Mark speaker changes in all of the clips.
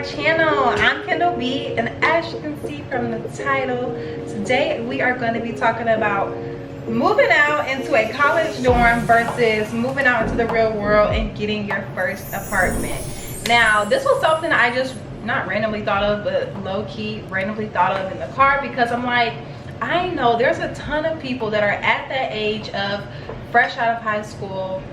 Speaker 1: channel. I'm Kendall B, and as you can see from the title, today we are going to be talking about moving out into a college dorm versus moving out into the real world and getting your first apartment. Now, this was something I just not randomly thought of, but low-key randomly thought of in the car, because I'm like, I know there's a ton of people that are at that age of fresh out of high school,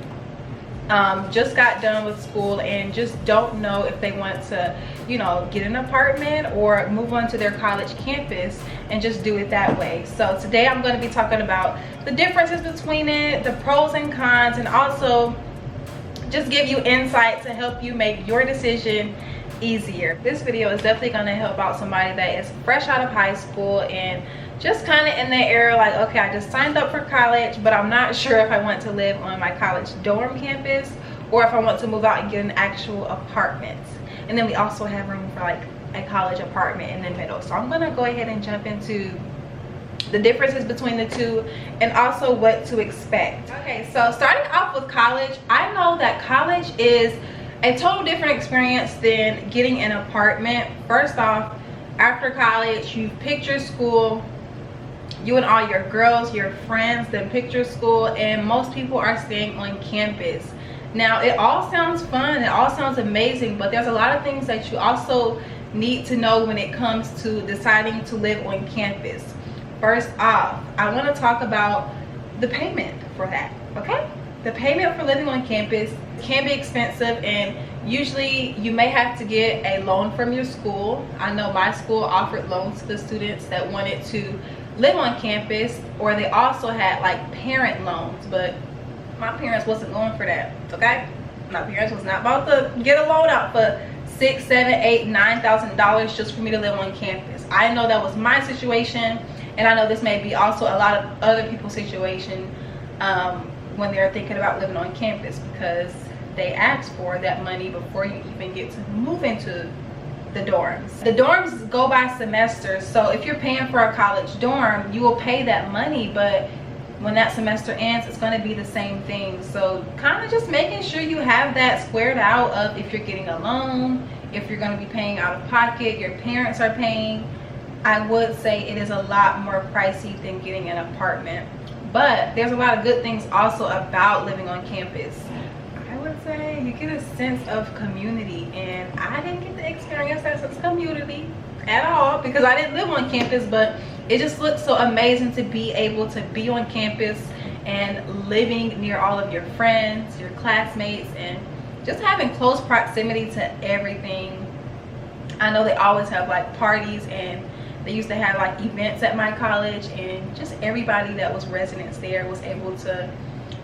Speaker 1: just got done with school and just don't know if they want to, you know, get an apartment or move on to their college campus and just do it that way. So today I'm going to be talking about the differences between it, the pros and cons, and also just give you insights to help you make your decision easier. This video is definitely going to help out somebody that is fresh out of high school and just kind of in the era like, okay, I just signed up for college, but I'm not sure if I want to live on my college dorm campus or if I want to move out and get an actual apartment. And then we also have room for like a college apartment in the middle. So I'm gonna go ahead and jump into the differences between the two and also what to expect. Okay, so starting off with college, I know that college is a total different experience than getting an apartment. First off, after college, you picked your school, you and all your girls, your friends, then picked your school, and most people are staying on campus. Now, it all sounds fun, it all sounds amazing, but there's a lot of things that you also need to know when it comes to deciding to live on campus. First off, I want to talk about the payment for that, okay? The payment for living on campus can be expensive, and usually you may have to get a loan from your school. I know my school offered loans to the students that wanted to live on campus, or they also had like parent loans, but my parents wasn't going for that, okay? My parents was not about to get a loan out for $6,000, $7,000, $8,000, $9,000 just for me to live on campus. I know that was my situation, and I know this may be also a lot of other people's situation when they're thinking about living on campus, because they ask for that money before you even get to move into the dorms. The dorms go by semester, so if you're paying for a college dorm, you will pay that money, but when that semester ends, it's going to be the same thing. So kind of just making sure you have that squared out of if you're getting a loan, if you're going to be paying out of pocket, your parents are paying. I would say it is a lot more pricey than getting an apartment, but there's a lot of good things also about living on campus. I would say you get a sense of community, and I didn't get to experience that sense of community at all because I didn't live on campus, but it just looks so amazing to be able to be on campus and living near all of your friends, your classmates, and just having close proximity to everything. I know they always have like parties, and they used to have like events at my college, and just everybody that was residents there was able to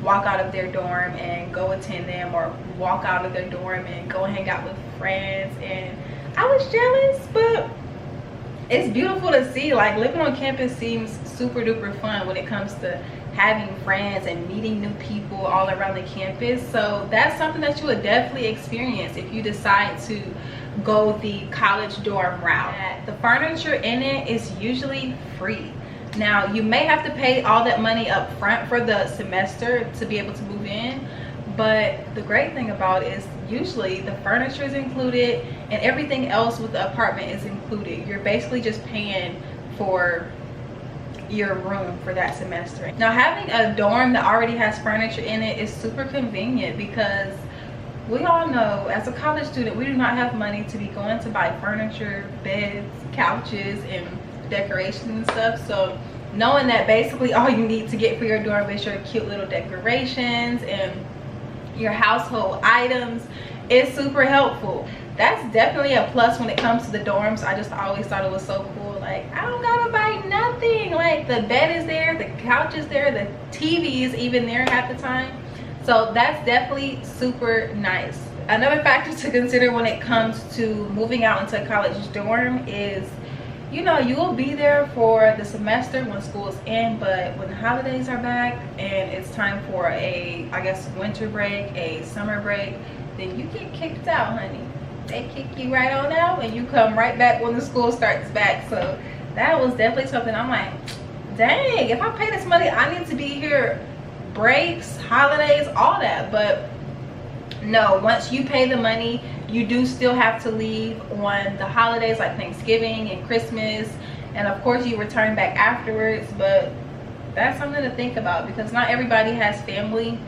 Speaker 1: walk out of their dorm and go attend them, or walk out of their dorm and go hang out with friends. And I was jealous, but it's beautiful to see. Like, living on campus seems super duper fun when it comes to having friends and meeting new people all around the campus. So that's something that you would definitely experience if you decide to go the college dorm route. The furniture in it is usually free. Now, you may have to pay all that money up front for the semester to be able to move in, but the great thing about it is usually the furniture is included and everything else with the apartment is included. You're basically just paying for your room for that semester. Now, having a dorm that already has furniture in it is super convenient, because we all know as a college student we do not have money to be going to buy furniture, beds, couches, and decorations and stuff. So knowing that basically all you need to get for your dorm is your cute little decorations and your household items is super helpful. That's definitely a plus when it comes to the dorms. I just always thought it was so cool. Like, I don't gotta buy nothing. Like, the bed is there, the couch is there, the TV is even there half the time. So that's definitely super nice. Another factor to consider when it comes to moving out into a college dorm is, you know, you will be there for the semester when school is in, but when the holidays are back and it's time for a, I guess, winter break, a summer break, then you get kicked out, honey. They kick you right on out and you come right back when the school starts back. So that was definitely something I'm like, dang, if I pay this money, I need to be here breaks, holidays, all that. But No, once you pay the money, you do still have to leave on the holidays like Thanksgiving and Christmas, and of course you return back afterwards. But that's something to think about, because not everybody has family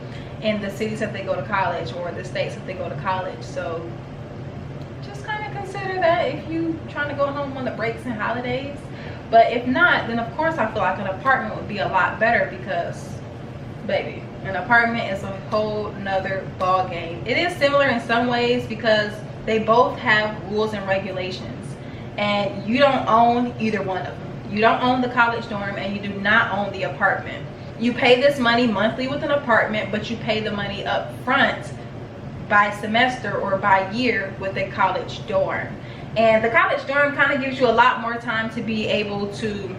Speaker 1: in the cities that they go to college or the states that they go to college. So just kind of consider that if you trying to go home on the breaks and holidays. But if not, then of course I feel like an apartment would be a lot better, because baby, an apartment is a whole nother ball game. It is similar in some ways because they both have rules and regulations, and you don't own either one of them. You don't own the college dorm, and you do not own the apartment. You pay this money monthly with an apartment, but you pay the money up front by semester or by year with a college dorm. And the college dorm kind of gives you a lot more time to be able to,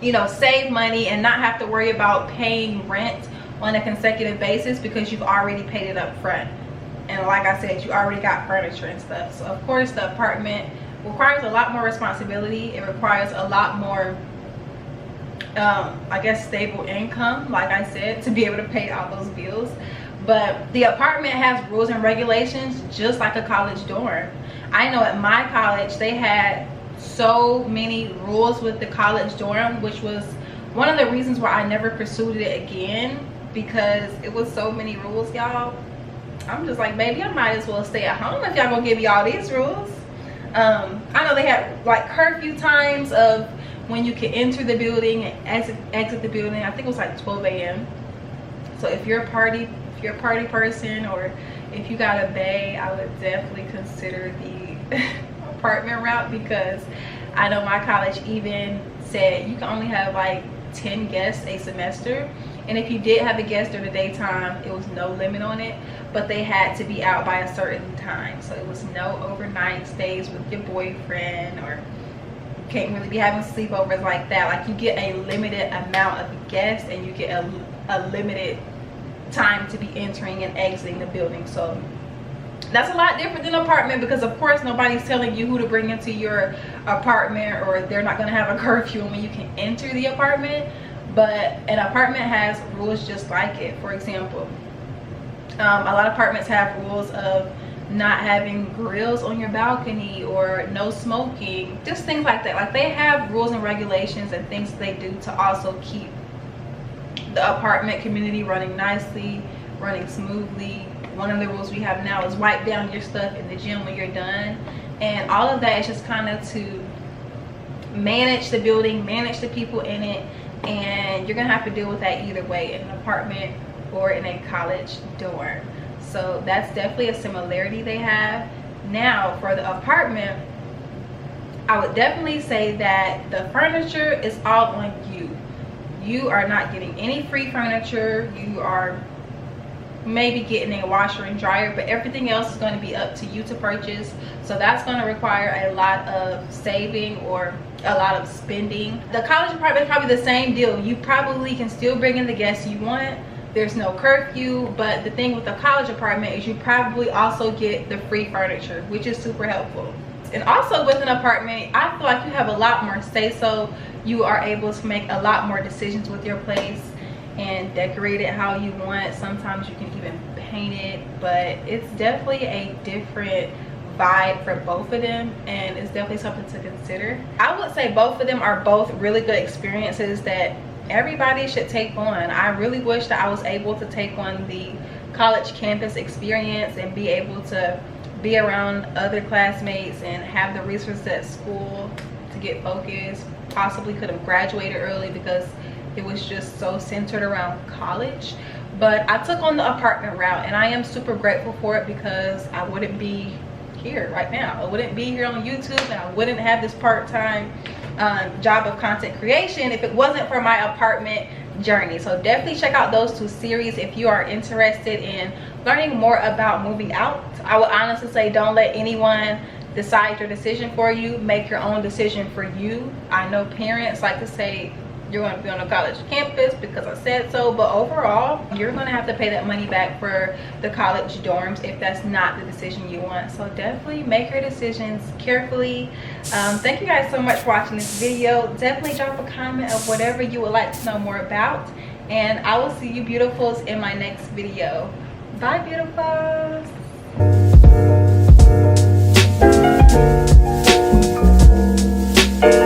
Speaker 1: you know, save money and not have to worry about paying rent on a consecutive basis, because you've already paid it up front. And like I said, you already got furniture and stuff. So of course the apartment requires a lot more responsibility. It requires a lot more I guess stable income, like I said, to be able to pay all those bills. But the apartment has rules and regulations just like a college dorm. I know at my college they had so many rules with the college dorm, which was one of the reasons why I never pursued it again, because it was so many rules, y'all. I'm just like, baby, I might as well stay at home if y'all gonna give me all these rules. I know they had like curfew times of when you can enter the building and exit the building. I think it was like 12 a.m. So if you're a party person, or if you got a bae, I would definitely consider the apartment route, because I know my college even said you can only have like 10 guests a semester, and if you did have a guest during the daytime, it was no limit on it, but they had to be out by a certain time. So it was no overnight stays with your boyfriend, or can't really be having sleepovers like that. Like, you get a limited amount of guests, and you get a limited time to be entering and exiting the building. So that's a lot different than an apartment, because of course nobody's telling you who to bring into your apartment, or they're not going to have a curfew on when you can enter the apartment. But an apartment has rules just like it. For example, a lot of apartments have rules of not having grills on your balcony, or no smoking, just things like that. Like, they have rules and regulations and things they do to also keep the apartment community running nicely, running smoothly. One of the rules we have now is wipe down your stuff in the gym when you're done. And all of that is just kind of to manage the building, manage the people in it, and you're gonna have to deal with that either way, in an apartment or in a college dorm. So that's definitely a similarity they have. Now for the apartment, I would definitely say that the furniture is all on you. You are not getting any free furniture. You are maybe getting a washer and dryer, but everything else is going to be up to you to purchase. So that's going to require a lot of saving or a lot of spending. The college apartment is probably the same deal. You probably can still bring in the guests you want. There's no curfew, but the thing with the college apartment is you probably also get the free furniture, which is super helpful. And also with an apartment, I feel like you have a lot more say so. You are able to make a lot more decisions with your place and decorate it how you want. Sometimes you can even paint it, but it's definitely a different vibe for both of them, and it's definitely something to consider. I would say both of them are both really good experiences that everybody should take on. I really wish that I was able to take on the college campus experience and be able to be around other classmates and have the resources at school to get focused. Possibly could have graduated early because it was just so centered around college. But I took on the apartment route, and I am super grateful for it, because I wouldn't be here right now. I wouldn't be here on YouTube, and I wouldn't have this part-time job of content creation if it wasn't for my apartment journey. So definitely check out those two series if you are interested in learning more about moving out. I would honestly say don't let anyone decide your decision for you. Make your own decision for you. I know parents like to say you're going to be on a college campus because I said so, but overall you're going to have to pay that money back for the college dorms if that's not the decision you want. So definitely make your decisions carefully. Thank you guys so much for watching this video. Definitely drop a comment of whatever you would like to know more about, and I will see you beautifuls in my next video. Bye, beautiful.